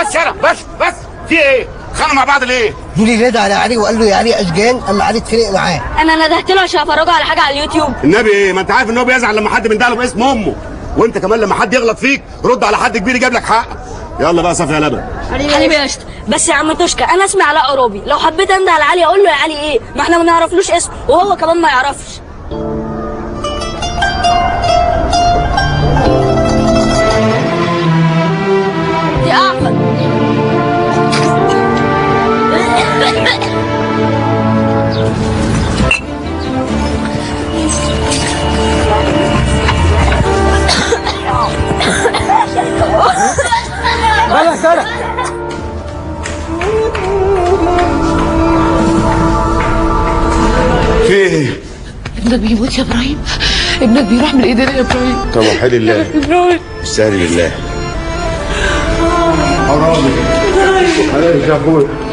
بس يلا بس في ايه؟ خانوا مع بعض ليه؟ جولي نادى على علي وقال له يا علي اشجان، اما علي اتخانق معاه. انا ندهت له عشان افرجه على حاجه على اليوتيوب. النبي ايه؟ ما انت عارف ان هو بيزعل لما حد بيندهله باسم امه، وانت كمان لما حد يغلط فيك رد على حد كبير يجيب لك حق. يلا بقى صافي يا لبن. حبيبي يا قشطه. بس يا عم توشكا، انا اسمي علاء قرابي، لو حبيت انده على علي اقول له يا علي ايه؟ ما احنا ما نعرفلوش اسم وهو كمان ما يعرفش. دي اعفى. سلام. في ايه؟ ابنك بيموت يا ابراهيم، ابنك بيروح من ايدينا يا ابراهيم. طب وحيد الله استهدي بالله. حرامي حرامي يا اخويا.